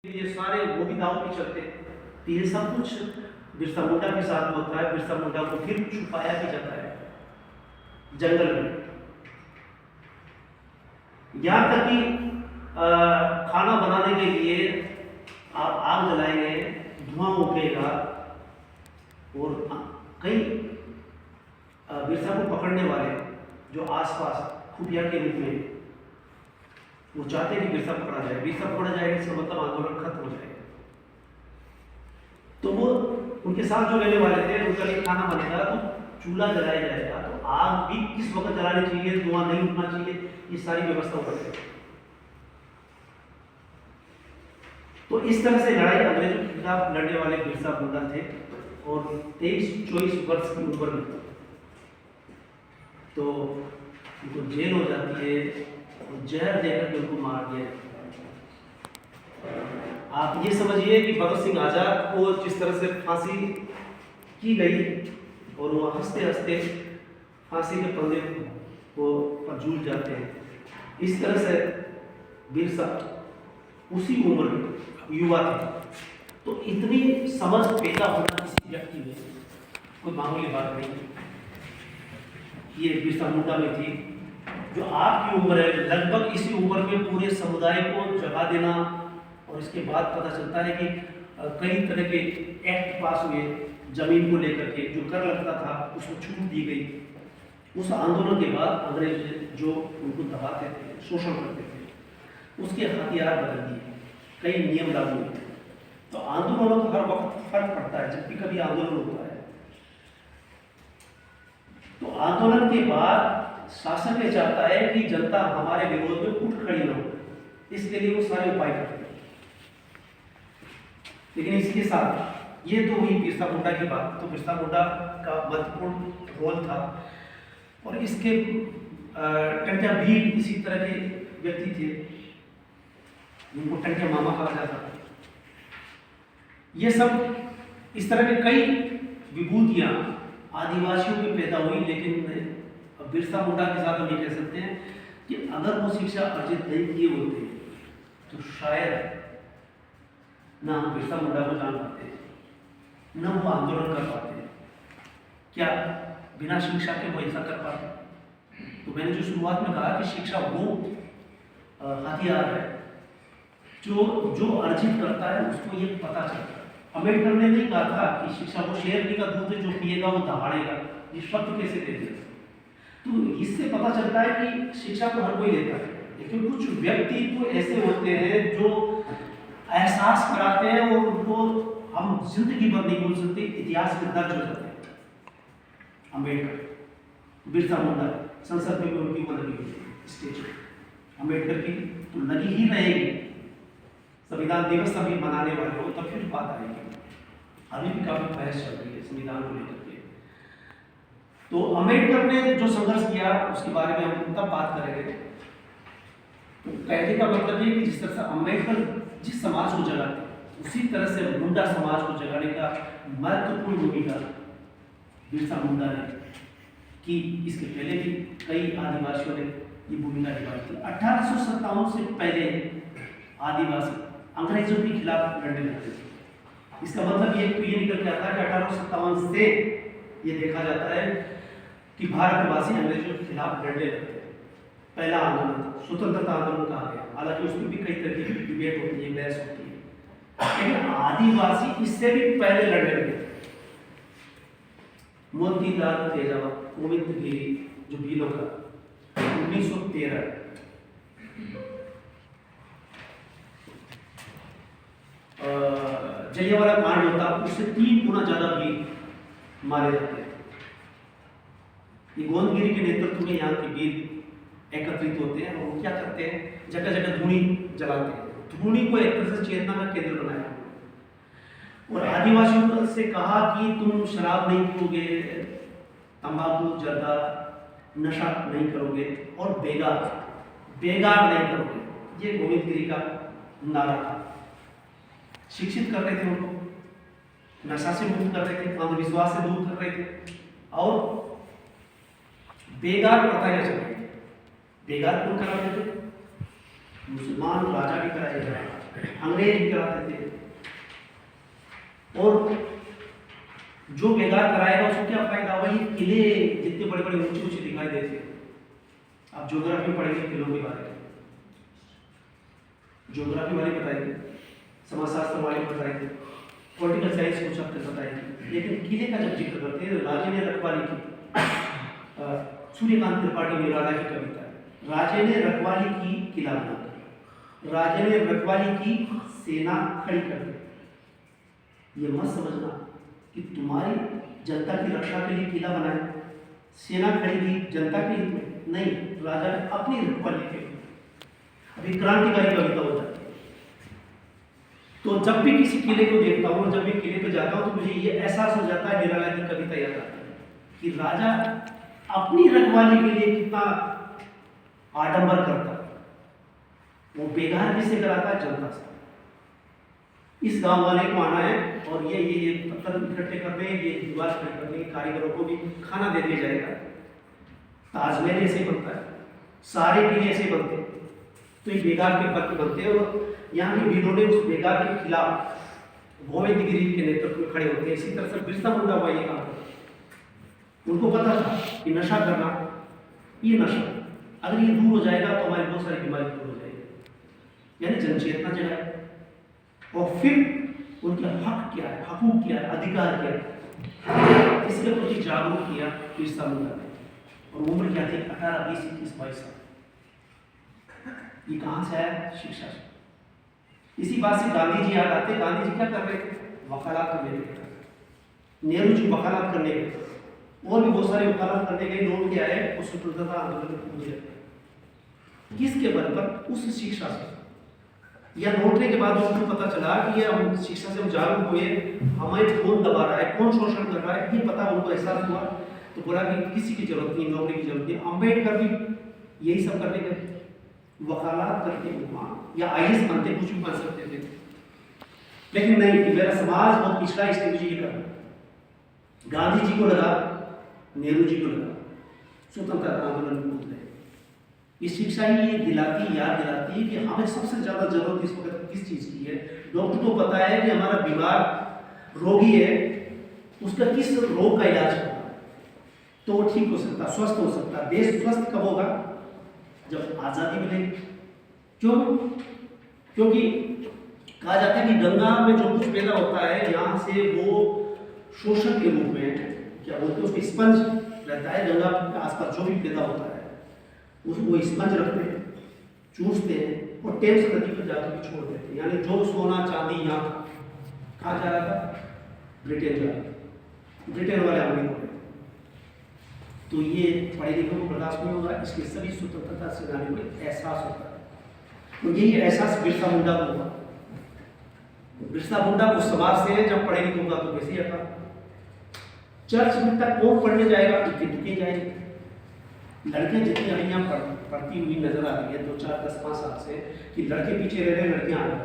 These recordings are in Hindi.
ये सारे वो भी दाव पे चलते हैं। तो ये सब कुछ बिरसा मुंडा के साथ होता है। बिरसा मुंडा को फिर छुपाया भी जाता है जंगल में, यहाँ तक कि खाना बनाने के लिए आप आग जलाएंगे, धुआं उठेगा और कई बिरसा को पकड़ने वाले जो आसपास खुफिया के रूप में वो चाहते हैं कि बिरसा पकड़ा जाए। बिरसा पकड़ा जाएगा इसका मतलब आंदोलन खत्म हो जाएगा। तो वो उनके साथ जो रहने वाले थे उनका लिए खाना बनेगा तो चूल्हा जलाया जाएगा, तो आग भी किस वक्त जलानी चाहिए, धुआं नहीं उठना चाहिए, ये सारी व्यवस्था हो रही है। तो इस तरह से लड़ाई अंग्रेजों के खिलाफ लड़ने वाले बिरसा मुंडा थे और 23-24 वर्ष की उम्र में तो उनको जेल हो जाती है और जहर देकर के उनको मार दिया। आप ये समझिए कि भगत सिंह आजाद को जिस तरह से फांसी की गई और वो हंसते हंसते फांसी के फंदे को पर झूल जाते हैं, इस तरह से बिरसा उसी उम्र में युवा थे। तो इतनी समझ पैदा होना किसी व्यक्ति में कोई मामूली बात नहीं है। ये बिरसा मुंडा में थी जो आपकी उम्र है, लगभग इसी उम्र में पूरे समुदाय को जगा देना। और इसके बाद पता चलता है कि कई तरह के एक्ट पास हुए जमीन को लेकर के, जो कर लगता था उसको छूट दी गई। उस आंदोलन के बाद अंग्रेज जो उनको दबाते थे, शोषण करते थे, उसके हथियार बदल दिए, कई नियम लागू हुए। तो आंदोलनों का हर वक्त फर्क पड़ता है जब भी कभी आंदोलन होता है। तो आंदोलन के बाद शासन ये चाहता है कि जनता हमारे विरोध में उठ खड़ी न हो, इसके लिए वो सारे उपाय करते हैं। लेकिन इसके साथ ये तो हुई बिरसा मुंडा की बात। तो बिरसा मुंडा का महत्वपूर्ण रोल था और इसके टंट्या भील इसी तरह के व्यक्ति थे जिनको टंट्या मामा कहा जाता। ये सब इस तरह के कई विभूतियां आदिवासियों में पैदा हुई। लेकिन बिरसा मुंडा के साथ हम ये कह सकते हैं कि अगर वो शिक्षा अर्जित नहीं किए होते तो शायद ना हम बिरसा मुंडा को जान पाते, न वो आंदोलन कर पाते। क्या बिना शिक्षा के वो ऐसा कर पाते? तो मैंने जो शुरुआत में कहा कि शिक्षा वो हथियार है जो अर्जित करता है, उसको ये पता चलता है। अम्बेडकर ने नहीं कहा था कि शिक्षा वो शेरनी का दूध जो पिएगा वो दहाड़ेगा। ये शब्द कैसे दे दिया? तो इससे पता चलता है कि शिक्षा को हर कोई लेता है, लेकिन कुछ व्यक्ति तो ऐसे होते हैं जो एहसास कराते हैं और उनको हम जिंदगी भर नहीं भूल सकते, इतिहास में दर्ज हो जाते हैं। अम्बेडकर, बिरसा मुंडा, संसद में भी उनकी वो लगी हुई स्टेज अम्बेडकर की तो लगी ही रहेगी। संविधान दिवस अभी मनाने वाले हो तब फिर बात आएगी। अभी भी काफी बहस चल रही है संविधान को लेकर के। तो अम्बेडकर ने जो संघर्ष किया उसके बारे में हम तब बात करेंगे। तो कहने का मतलब ये कि जिस तरह से अम्बेडकर जिस समाज को जगाते उसी तरह से मुंडा समाज को जगाने का महत्वपूर्ण भूमिका बिरसा मुंडा ने की। इसके पहले भी कई आदिवासियों ने ये भूमिका निभाई थी। 1857 से पहले आदिवासी अंग्रेजों के खिलाफ लड़ने लगते थे। इसका मतलब ये निकल के आता है कि 1857 से ये देखा जाता है कि भारतवासी अंग्रेजों के खिलाफ लड़ने लगते हैं। पहला आंदोलन स्वतंत्रता आंदोलन कहा गया, हालांकि उसमें भी कई तरह की डिबेट होती है, बहस होती है, लेकिन आदिवासी इससे भी पहले लड़ने लगे थे। मोतीलाल तेजाब, गोविंद गिरी जो भीलों का 1913 जलियांवाला कांड होता, उससे 3 गुना ज्यादा भी मारे जाते हैं। ये गोविंदगिरी के नेतृत्व में यहाँ के वीर एकत्रित होते हैं और वो क्या करते हैं, जगह जगह धूनी जलाते हैं। धूनी को एक तरह से चेतना का केंद्र बनाया और आदिवासियों से कहा कि तुम शराब नहीं पियोगे, तंबाकू जर्दा नशा नहीं करोगे और बेगार नहीं करोगे। ये गोविंदगिरी का नारा था। शिक्षित कर रहे थे उनको, नशा से मुक्त कर रहे थे, अंधविश्वास से दूर कर रहे थे और बेगार प्रथाएं चल रही थी। बेगार कौन कराते थे? मुसलमान राजा भी कराए जा रहे हैं। अंग्रेज भी कराते थे। और जो बेगार कराएगा उसको क्या फायदा? वही किले जितने बड़े बड़े ऊंचे ऊंचे दिखाई देते हैं। आप ज्योग्राफी पढ़ेंगे किलों के बारे में, ज्योग्राफी वाले बताएंगे, समाजशास्त्र वाले बताएंगे, पॉलिटिकल साइंस कुछ आपको बताएंगे। लेकिन किले का जब जिक्र करते हैं, राजे ने रखवाली की, सूर्यकांत त्रिपाठी निराला की कविता है, राजे ने रखवाली की किला बना, राजे ने रखवाली की सेना खड़ी कर दी। ये मत समझना कि तुम्हारी जनता की रक्षा के लिए किला बनाए, सेना खड़ी की जनता के लिए नहीं, राजा ने अपनी रखवाली के लिए। अभी क्रांतिकारी कविता हो जाती है। तो जब भी किसी किले को देखता हूँ, जब भी किले पे जाता हूँ, तो मुझे ये एहसास हो जाता है, निराला की कविता याद आती है कि राजा अपनी रखवाली के लिए कितना आडंबर करता है। वो बेगार किससे कराता है? जनता से। इस गांव वाले को आना है और ये पत्थर इकट्ठे करने, ये दीवार खड़ी करने, कारीगरों को भी खाना दे दिया जाएगा। ताजमहल ऐसे बनता है, सारे किले ऐसे बनते हैं। तो ये बेगार के पत्र बनते हैं और यहाँ के वीरों ने उस बेगार के खिलाफ गोविंदगिरी के नेतृत्व में खड़े होते हैं। इसी तरह से बिरसा मुंडा हुआ ये काम। उनको पता था कि नशा करना, ये नशा अगर ये दूर हो जाएगा तो हमारी बहुत सारी बीमारी दूर हो जाएगी। यानी जनचेतना जगाए और फिर उनके हक क्या है, हकूक क्या है, अधिकार क्या है, इसके प्रति जागरूक किया बिरसा मुंडा ने। और उम्र क्या थी? 18, 20, 21, 22 साल। ये कहाँ से आया? शिक्षा से। इसी बात से गांधी जी याद आते। गांधी जी क्या कर रहे थे? वकालत करने गए। नेहरू जी वकालत करने गए, और भी बहुत सारे वकालत करने गए। लोग क्या है, उस स्वतंत्रता आंदोलन में पूजे किसके बल पर? उस शिक्षा से। या लौटने के बाद उनको पता चला कि ये हम शिक्षा से हम जागरूक हुए, हमें कौन दबा रहा है, कौन शोषण कर रहा है, ये पता उनको एहसास हुआ। तो बोला कि किसी की जरूरत नहीं, नौकरी की जरूरत नहीं। अम्बेडकर भी यही सब करने के, वकालत करके या आईएएस बनते, कुछ भी बन सकते थे, लेकिन नहीं कि मेरा समाज बहुत पिछड़ा, इसलिए मुझे ये करना। गांधी जी को लगा, नेहरू जी को लगा, स्वतंत्रता आंदोलन में कूद गए। ये शिक्षा ही ये दिलाती, याद दिलाती है कि हमें सबसे ज्यादा जरूरत इस वक्त किस चीज की है। डॉक्टर को पता है कि हमारा बीमार रोगी है, उसका किस रोग का इलाज करना है, तो वो ठीक हो सकता, स्वस्थ हो सकता। देश स्वस्थ कब होगा? जब आजादी मिलेगी। क्यों? क्योंकि कहा जाता है कि गंगा में जो कुछ पैदा होता है, यहाँ से वो शोषक के रूप में, क्या बोलते हैं उसको, स्पंज रहता है। गंगा के आसपास जो भी पैदा होता है उसको स्पंज रखते हैं, चूसते हैं और टेम्स नदी पर जाकर भी छोड़ देते हैं। यानी जो सोना चांदी यहाँ कहा जा रहा था, ब्रिटेन जा रहा था, ब्रिटेन वाले आगे हो गए। तो ये पढ़े लिखे को बर्दाश्त नहीं होगा, इसलिए सभी स्वतंत्रता सेनानियों को एहसास होता है। तो यही एहसास बिरसा मुंडा को हुआ। बिरसा मुंडा को समाज से जब पढ़े लिखे होगा तो कैसे आता? चर्च में तक कौन पढ़ने जाएगा? इतने दुखे जाएंगे। लड़कियां जितनी अभी यहाँ पढ़ती हुई नजर आ रही है 2, 4, 10, 5 साल से, कि लड़के पीछे रह रहे, लड़कियां आ रही।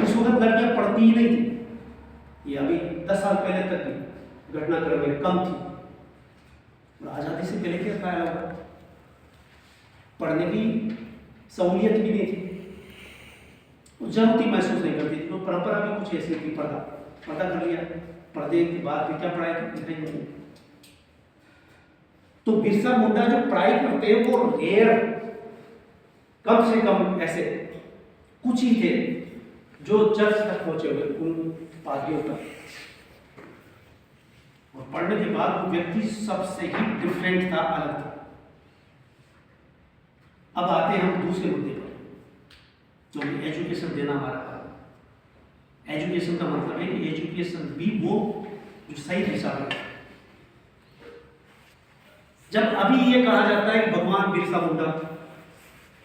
उस वक्त लड़कियां पढ़ती ही नहीं थी। ये अभी 10 साल पहले तक भी घटनाक्रम में कम थी। और आजादी से पहले क्या ख्याल होगा? पढ़ने की सहूलियत भी नहीं थी, जरूरत ही महसूस नहीं करती थी। तो परंपरा भी कुछ ऐसी थी, पर्दा कर लिया, पर्दे के बाद भी क्या पढ़ाई करती। तो बिरसा मुंडा जो पढ़ाई करते हैं वो रेयर, कम से कम ऐसे कुछ ही थे जो चर्च तक पहुंचे हुए, उन पादियों तक। और पढ़ने के बाद वो व्यक्ति सबसे ही डिफरेंट था, अलग था। अब आते हैं हम दूसरे मुद्दे पर, जो एजुकेशन देना हमारा काम। एजुकेशन का मतलब है कि एजुकेशन भी वो जो सही दिशा में। जब अभी ये कहा जाता है कि भगवान बिरसा मुंडा,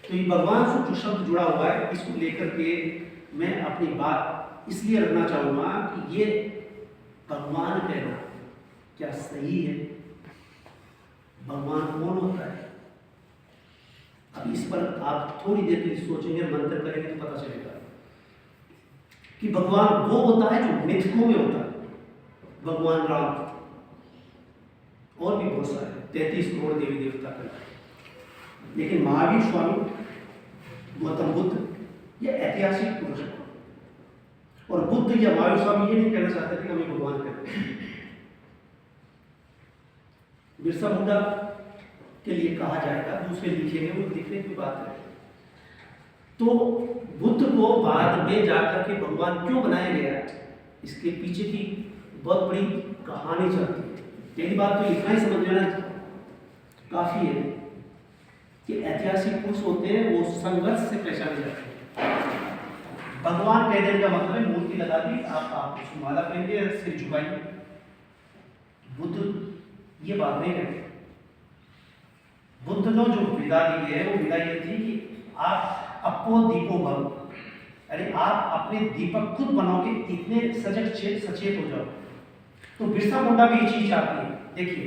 तो ये भगवान से जो शब्द जुड़ा हुआ है, इसको लेकर के मैं अपनी बात इसलिए रखना चाहूंगा कि ये भगवान कहना क्या सही है? भगवान कौन होता है? अब इस पर आप थोड़ी देर के लिए सोचेंगे, मंत्र करेंगे तो पता चलेगा कि भगवान वो होता है जो मिथकों में होता है। भगवान राम और भी बहुत सारे 33 करोड़ देवी देवता का। लेकिन महावीर स्वामी गौतम बुद्ध ये ऐतिहासिक पुरुष है। और बुद्ध या महावीर स्वामी ये नहीं कहना चाहते थे कि हमें भगवान कहते हैं। बिरसा मुंडा के लिए कहा जाएगा, दूसरे लिखेंगे, वो लिखने की बात है। तो बुद्ध को बाद में जाकर के भगवान क्यों बनाया गया, इसके पीछे की बहुत बड़ी कहानी चलती है। पहली बात तो इतना ही समझ लेना काफी है कि ऐतिहासिक पुरुष होते हैं वो संघर्ष से पहचाने जाते हैं। भगवान कह देने का मतलब है मूर्ति लगा दी, आप उसको माला पहनिए, सिर झुकाइए। बुद्ध ये बात नहीं कहते। बुद्ध ने जो विदा दी है वो विदा ये थी कि आप अपो दीपो भव, अरे आप अपने दीपक खुद बनोगे, इतने सचेत हो जाओ। तो बिरसा मुंडा भी ये चीज चाहती है। देखिए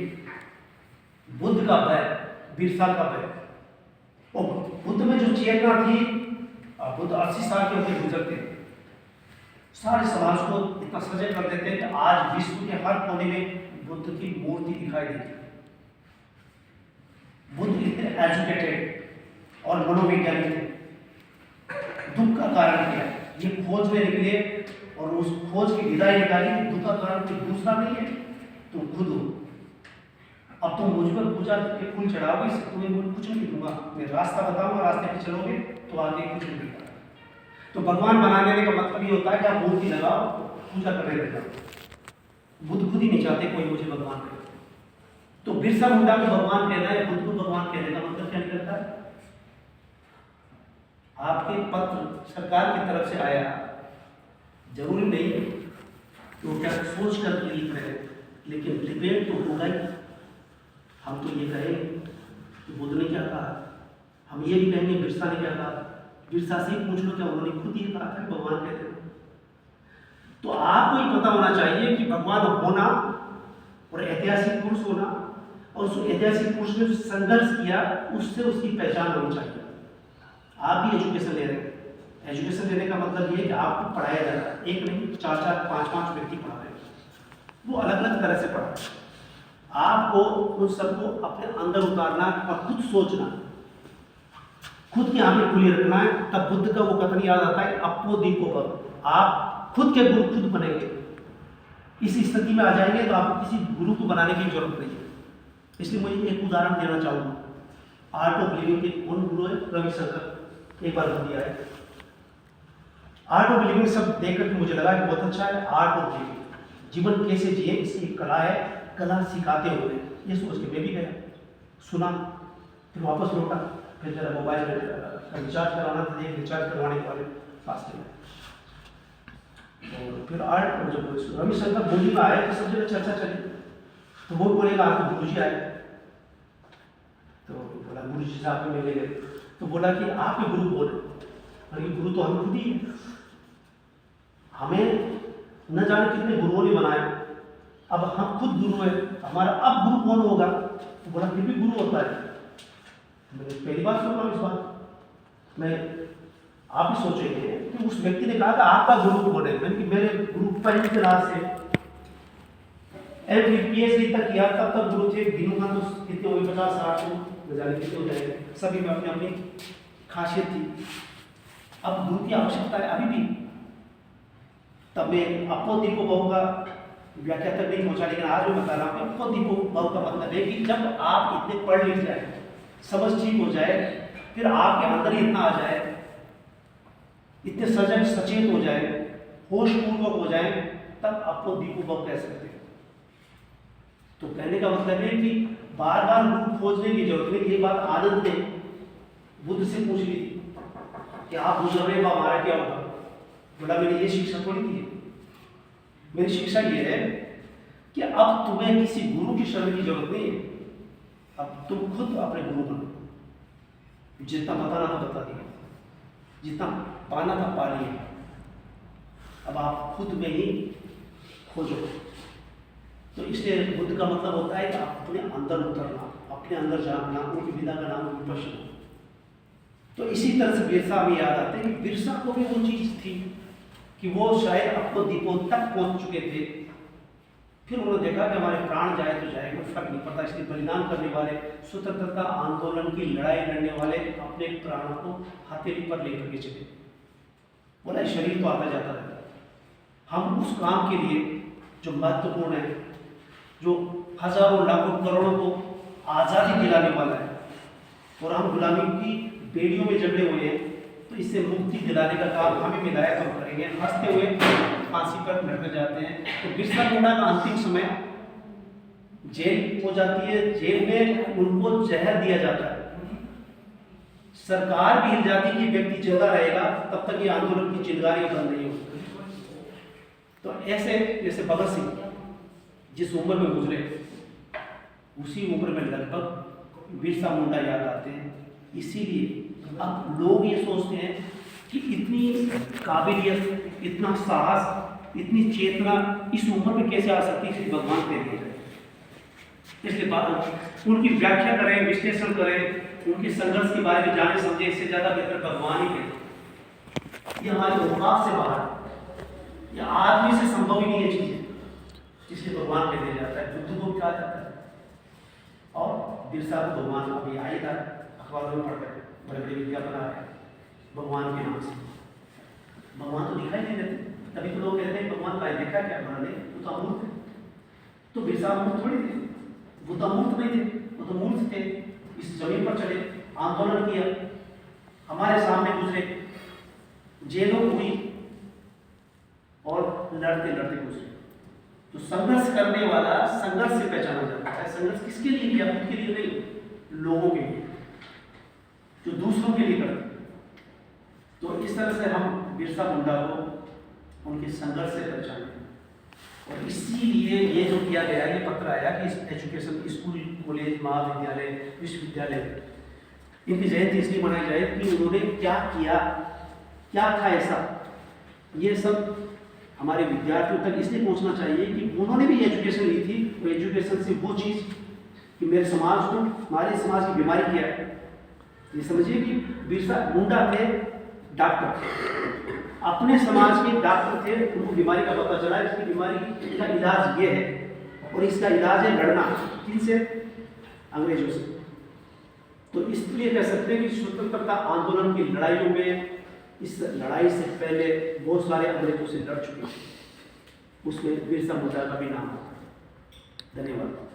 बुद्ध का भय, बिरसा का भय, और बुद्ध में जो चेतना थी, बुद्ध 80 साल के होते गुजरते सारे समाज को इतना सजग कर देते हैं कि आज विश्व के हर कोने में बुद्ध की मूर्ति दिखाई देती है। बुद्ध इतने एजुकेटेड और मनोवैज्ञानिक थे। दुख का कारण क्या है, ये खोज में निकले और उस खोज की विदाई निकाली कि दुख का कारण कोई दूसरा नहीं है, तुम खुद हो। अब तुम मुझ पर पूजा के फूल चढ़ाओगे, तुम्हें मैं कुछ नहीं दूंगा, मैं रास्ता बताऊंगा, रास्ते पे चलोगे तो आगे कुछ नहीं मिलता। तो भगवान बना देने का मतलब ये होता है कि आप मूर्ति लगाओ, पूजा करने लगो। बुद्ध खुद ही नहीं चाहते कोई मुझे भगवान करे। तो बिरसा मुंडा को भगवान कहना है, बुद्ध को भगवान कहने का मतलब क्या निकलता है? आपके पत्र सरकार की तरफ से आया, जरूरी नहीं तो क्या सोच कर लिख रहे हैं, लेकिन डिबेट तो होगा ही। हम तो ये कहेंगे कि बुद्ध ने क्या कहा, हम ये भी कहेंगे बिरसा ने क्या कहा। बिरसा से पूछ लो, क्या उन्होंने खुद ही कहा था भगवान कहते हैं? तो आपको ही पता होना चाहिए कि भगवान होना और ऐतिहासिक पुरुष होना, और उस ऐतिहासिक पुरुष ने जो संघर्ष किया उससे उसकी पहचान होनी चाहिए। आप भी एजुकेशन ले रहे हैं, एजुकेशन लेने का मतलब ये है कि आपको पढ़ाया जा रहा है, एक नहीं 4-4 5-5 व्यक्ति पढ़ा रहे हैं, वो अलग अलग तरह से पढ़ा रहे हैं। आपको उन सबको अपने अंदर उतारना और खुद सोचना, खुद की आंखें खुली रखना है। तब बुद्ध का वो कथन याद आता है, अपो दीपो भव, आप खुद के गुरु खुद बनेंगे। इस स्थिति में आ जाएंगे तो आपको किसी गुरु को बनाने की जरूरत नहीं है। इसलिए मुझे एक उदाहरण देना चाहूँगा। आर्ट ऑफ लिविंग के उन गुरु है रविशंकर, एक बार दिया है। आर्ट ऑफ लिविंग सब देखकर मुझे लगा कि बहुत अच्छा है। आर्ट ऑफ लिविंग, जीवन कैसे जिए इसकी कला है, कला सिखाते हुए, ये सोच के मैं भी गया, सुना, फिर वापस लौटा, फिर जरा मोबाइल में रिचार्ज करवाना था, एक रिचार्ज करवाने के वाले फास्ट में, और फिर आर्ट जब रविशंकर बोली में आए तो सब जगह चर्चा चली। तो वो बोलेगा आपको गुरु जी आए, तो बोला गुरु जी से आप मिले गए, तो बोला कि आपके गुरु बोले, अरे गुरु तो हम खुद ही हैं, हमें न जाने कितने गुरुओं ने बनाया, अब हम खुद गुरु हैं, हमारा अब गुरु कौन होगा? तो बोला फिर भी गुरु होता है। मैंने पहली बार सुना इस बात में, आप ही सोचेंगे कि उस व्यक्ति ने कहा कि आपका गुरु कौन है? मैंने कि मेरे गुरु पहली तरह से PhD तक किया, तब तक गुरु थे, गिनूंगा तो कितने हुए, 50-60 न जाने कितने हो जाएंगे, सभी में अपनी अपनी खासियत थी। अब गुरु की आवश्यकता है अभी भी। तब मैं अपो दीपो भव का व्याख्या तक नहीं पहुंचा, लेकिन आज मैं बता रहा हूँ अपो दीपो भव का मतलब है कि जब आप इतने पढ़ लिख जाए, समझ ठीक हो जाए, फिर आपके अंदर ही इतना आ जाए, इतने सजग सचेत हो जाए, होश पूर्वक हो जाए, तब अपो दीपो भव कह सकते हैं। तो कहने का मतलब है कि बार बार गुरु खोजने की जरूरत नहीं। ये बात आनंद ने बुद्ध से पूछ ली कि आप गुजर रहे हमारा क्या होगा? बोला मैंने ये शिक्षा थोड़ी दी है, मेरी शिक्षा ये है कि अब तुम्हें किसी गुरु की शरण की जरूरत नहीं है, अब तुम खुद अपने गुरु बनो। जितना बताना था बता दिया, जितना पाना था पा लिया, अब आप खुद में ही खोजो। तो इसलिए बुद्ध का मतलब होता है कि आप अपने अंदर उतरना, अपने अंदर जानना, उनकी विदा का नाम विपश्यना। तो इसी तरह से बिरसा हमें याद आते हैं कि बिरसा को भी वो चीज थी कि वो शायद अपो दीपो तक पहुंच चुके थे, फिर उन्होंने देखा कि हमारे प्राण जाए तो जाए, कोई फर्क नहीं पड़ता, इसलिए बलिदान करने वाले, स्वतंत्रता आंदोलन की लड़ाई लड़ने वाले अपने प्राणों को हथेली पर लेकर के चले। बोला शरीर तो आता जाता रहता है, हम उस काम के लिए जो महत्वपूर्ण है, जो हजारों लाखों करोड़ों को आज़ादी दिलाने वाला है, और हम गुलामी की बेड़ियों में जकड़े हुए हैं, तो इससे मुक्ति दिलाने का काम हमें मिला है, तो हम करेंगे। हंसते हुए फांसी पर लटक जाते हैं। तो बिरसा मुंडा का अंतिम समय जेल हो जाती है, जेल में उनको जहर दिया जाता है, सरकार भी हिल जाती है कि व्यक्ति जिंदा रहेगा तब तक ये आंदोलन की चिंगारियां बंद नहीं होगी। तो ऐसे जैसे भगत सिंह जिस उम्र में गुजरे, उसी उम्र में लगभग बिरसा मुंडा याद आते हैं। इसीलिए अब लोग ये सोचते हैं कि इतनी काबिलियत, इतना साहस, इतनी चेतना इस उम्र में कैसे आ सकती है, इसलिए भगवान पे दिया जाए। इसलिए उनकी व्याख्या करें, विश्लेषण करें, उनके संघर्ष के बारे में जाने समझे, इससे ज्यादा बेहतर भगवान ही है। ये हमारे औकात से बाहर, ये आदमी से संभव ही नहीं है चीजें, जिसके भगवान पे दिया जाता है। बुद्ध को कहा जाता है और बिरसा को भगवान अभी आएगा, अखबारों में पढ़ कर बड़े बड़े विज्ञापन आ रहे हैं भगवान के नाम से। भगवान तो दिखाई नहीं देते, तभी तो लोग कहते हैं भगवान का देखा क्या बना नहीं, वो तो अमूर्त है। तो बिरसा अमूर्त थोड़ी थे, वो तो अमूर्त नहीं थे, वो तो मूर्त थे। इस जमीन पर चले, आंदोलन किया, हमारे सामने गुजरे, जेलों हुई और लड़ते लड़ते गुजरे। तो संघर्ष करने वाला संघर्ष से पहचाना जाता है। संघर्ष किसके लिए किया? खुद के लिए नहीं, लोगों के लिए, जो दूसरों के लिए करते। तो इस तरह से हम बिरसा मुंडा को उनके संघर्ष से पहचाने, और इसीलिए ये जो किया गया, ये पत्र आया कि एजुकेशन, स्कूल, कॉलेज, महाविद्यालय, विश्वविद्यालय, इनकी जयंती इसलिए मनाई जाए कि उन्होंने क्या किया, क्या था ऐसा। ये सब हमारे विद्यार्थियों तक इसलिए पहुंचना चाहिए कि उन्होंने भी एजुकेशन ली थी, और एजुकेशन से वो चीज़ कि मेरे समाज को, हमारे समाज की बीमारी क्या है। ये समझिए कि बिरसा मुंडा थे डॉक्टर, अपने समाज के डॉक्टर थे, उनको बीमारी का पता चला, इसकी बीमारी का इलाज ये है, और इसका इलाज है लड़ना। किनसे? अंग्रेजों से। तो इसलिए कह सकते हैं कि स्वतंत्रता आंदोलन की लड़ाइयों में, इस लड़ाई से पहले बहुत सारे अंग्रेजों से लड़ चुके हैं, उसमें बिरसा मुंडा का भी नाम आता है। धन्यवाद।